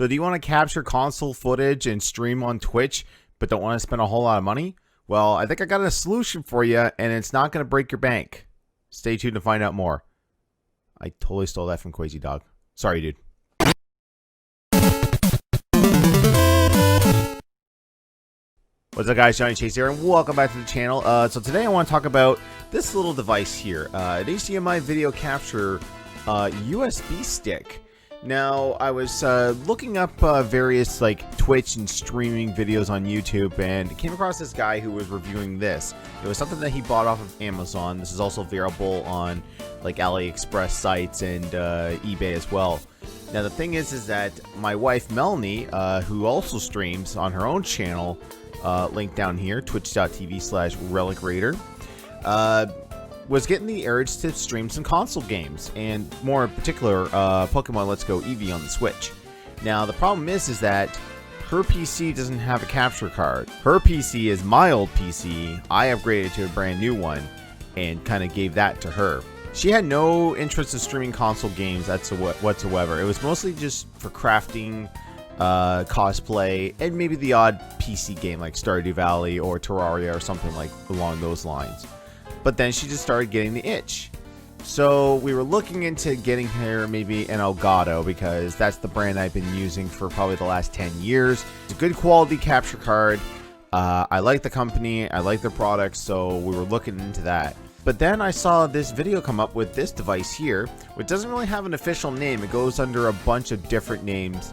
So do you want to capture console footage and stream on Twitch, but don't want to spend a whole lot of money? Well, I think I got a solution for you, and it's not going to break your bank. Stay tuned to find out more. I totally stole that from Crazy Dog. Sorry, dude. What's up, guys? Johnny Chase here, and welcome back to the channel. So today I want to talk about this little device here, an HDMI video capture USB stick. Now, I was looking up various like Twitch and streaming videos on YouTube, and came across this guy who was reviewing this. It was something that he bought off of Amazon. This is also available on like AliExpress sites and eBay as well. Now, the thing is that my wife Melanie, who also streams on her own channel, link down here, twitch.tv/RelicRaider, was getting the urge to stream some console games, and more in particular, Pokemon Let's Go Eevee on the Switch. Now, the problem is that her PC doesn't have a capture card. Her PC is my old PC. I upgraded to a brand new one, and kind of gave that to her. She had no interest in streaming console games whatsoever. It was mostly just for crafting, cosplay, and maybe the odd PC game like Stardew Valley or Terraria or something like along those lines. But then she just started getting the itch. So we were looking into getting her maybe an Elgato, because that's the brand I've been using for probably the last 10 years. It's a good quality capture card. I like the company, I like their products, so we were looking into that. But then I saw this video come up with this device here, which doesn't really have an official name. It goes under a bunch of different names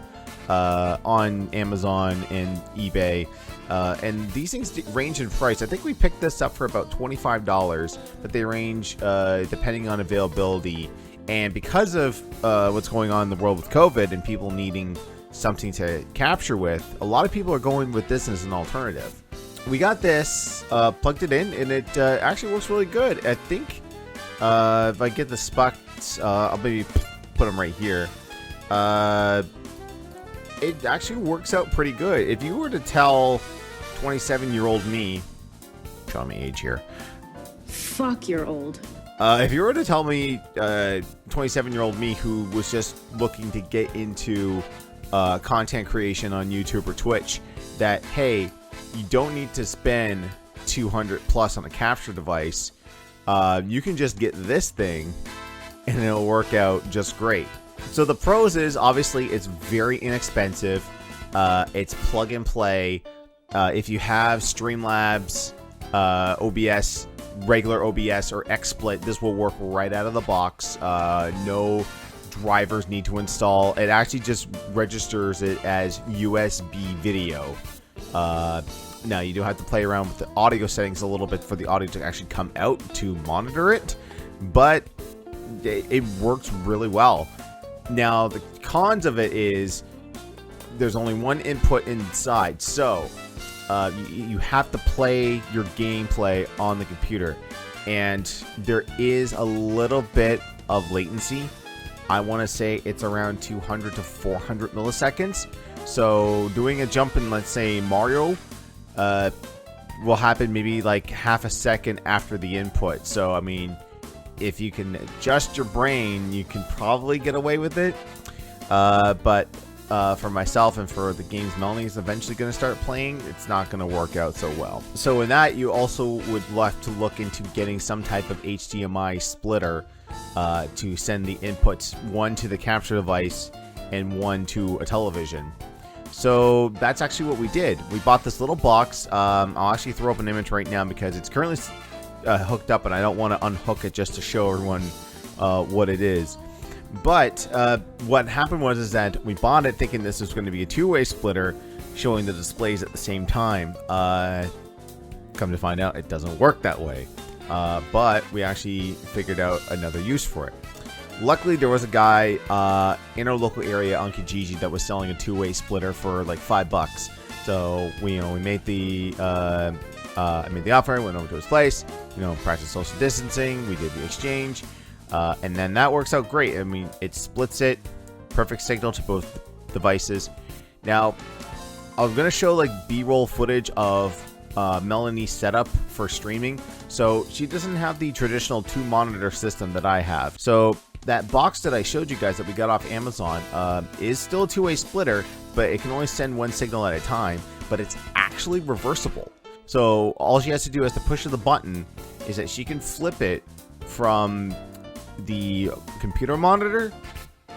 on Amazon and eBay. And these things range in price. I think we picked this up for about $25, but they range depending on availability. And because of what's going on in the world with COVID and people needing something to capture with, a lot of people are going with this as an alternative. We got this, plugged it in, and it actually works really good. I think if I get the specs, I'll maybe put them right here. It actually works out pretty good. If you were to tell 27-year-old me, showing my age here. Fuck, you're old. If you were to tell me 27-year-old me who was just looking to get into content creation on YouTube or Twitch, that hey, you don't need to spend $200 plus on a capture device, you can just get this thing and it'll work out just great. So the pros is obviously it's very inexpensive. It's plug and play. If you have Streamlabs, OBS, regular OBS, or XSplit, this will work right out of the box. No drivers need to install. It actually just registers it as USB video. Now, you do have to play around with the audio settings a little bit for the audio to actually come out to monitor it, but it works really well. Now, the cons of it is there's only one input inside, so you have to play your gameplay on the computer, and there is a little bit of latency. I want to say it's around 200 to 400 milliseconds. So doing a jump in, let's say, Mario will happen maybe like half a second after the input. So, I mean, if you can adjust your brain, you can probably get away with it. But for myself and for the games Melanie's eventually going to start playing, it's not going to work out so well. So in that, you also would have to look into getting some type of HDMI splitter to send the inputs, one to the capture device and one to a television. So that's actually what we did. We bought this little box. I'll actually throw up an image right now because it's currently hooked up, and I don't want to unhook it just to show everyone what it is. But what happened was that we bought it thinking this was going to be a two-way splitter showing the displays at the same time. Come to find out, it doesn't work that way. But we actually figured out another use for it. Luckily, there was a guy in our local area on Kijiji that was selling a two-way splitter for like $5. So we made the I made the offer, went over to his place, practiced social distancing, we did the exchange, and then that works out great. I mean, it splits it, perfect signal to both devices. Now, I was gonna show like B-roll footage of Melanie's setup for streaming. So she doesn't have the traditional 2-monitor system that I have. So that box that I showed you guys that we got off Amazon is still a two-way splitter, but it can only send one signal at a time, but it's actually reversible. So all she has to do is to push the button is that she can flip it from the computer monitor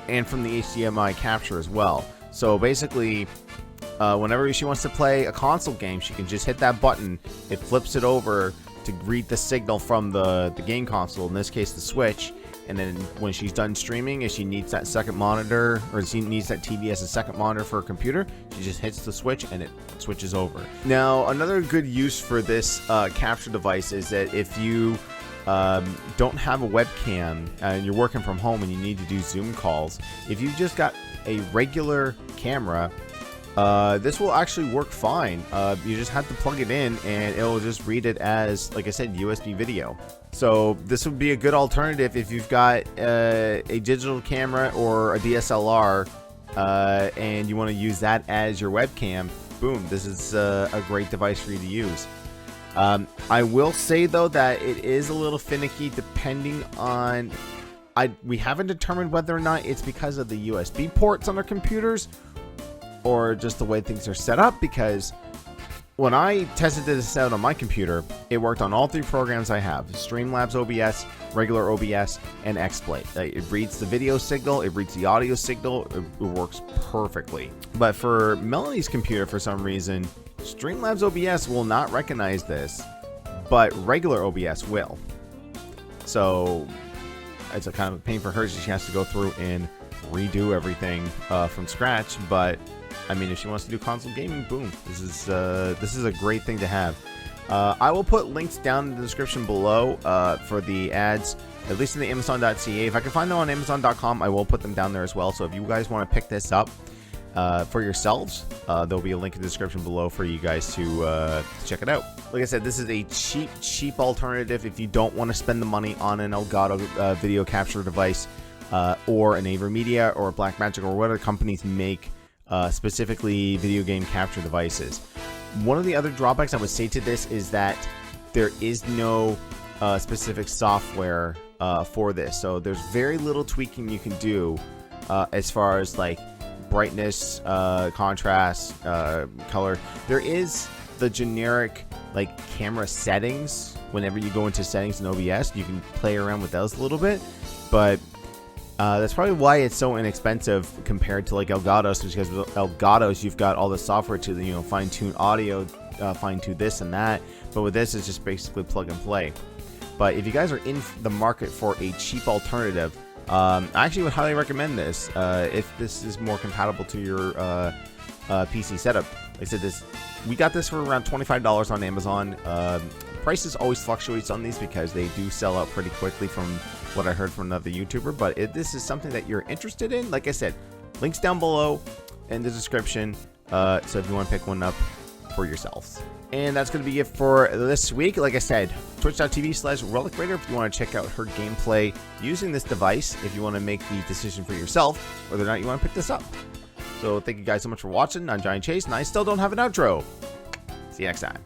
and from the HDMI capture as well. So basically, whenever she wants to play a console game, she can just hit that button. It flips it over to read the signal from the game console, in this case the Switch. And then when she's done streaming, if she needs that second monitor, or she needs that TV as a second monitor for her computer, she just hits the switch and it switches over. Now, another good use for this capture device is that if you don't have a webcam and you're working from home and you need to do Zoom calls, if you just got a regular camera, this will actually work fine. You just have to plug it in and it'll just read it as, like I said, USB video. So this would be a good alternative if you've got a digital camera or a DSLR and you want to use that as your webcam. Boom, this is a great device for you to use. I will say though that it is a little finicky depending on, we haven't determined whether or not it's because of the USB ports on our computers or just the way things are set up, because when I tested this out on my computer, it worked on all three programs I have: Streamlabs OBS, regular OBS, and XSplit. It reads the video signal, it reads the audio signal, it works perfectly. But for Melanie's computer, for some reason, Streamlabs OBS will not recognize this, but regular OBS will. So it's a kind of a pain for her. She has to go through and redo everything from scratch. But I mean, if she wants to do console gaming, boom, this is a great thing to have. I will put links down in the description below for the ads, at least in the Amazon.ca. If I can find them on Amazon.com, I will put them down there as well. So if you guys want to pick this up for yourselves, there'll be a link in the description below for you guys to check it out. Like I said, this is a cheap alternative if you don't want to spend the money on an Elgato video capture device or an AverMedia or Blackmagic or what other companies make specifically video game capture devices. One of the other drawbacks I would say to this is that there is no specific software for this, so there's very little tweaking you can do as far as like brightness, contrast, color. There is the generic like camera settings. Whenever you go into settings in OBS, you can play around with those a little bit, but that's probably why it's so inexpensive compared to like Elgato's, because with Elgato's you've got all the software to, you know, fine-tune audio, fine-tune this and that, but with this it's just basically plug and play. But if you guys are in the market for a cheap alternative, I actually would highly recommend this if this is more compatible to your PC setup. Like I said, we got this for around $25 on Amazon. Prices always fluctuates on these because they do sell out pretty quickly from what I heard from another YouTuber. But if this is something that you're interested in, like I said, links down below in the description. So if you want to pick one up for yourselves. And that's going to be it for this week. Like I said, twitch.tv/RelicRaider if you want to check out her gameplay using this device, if you want to make the decision for yourself whether or not you want to pick this up. So thank you guys so much for watching. I'm Giant Chase, and I still don't have an outro. See you next time.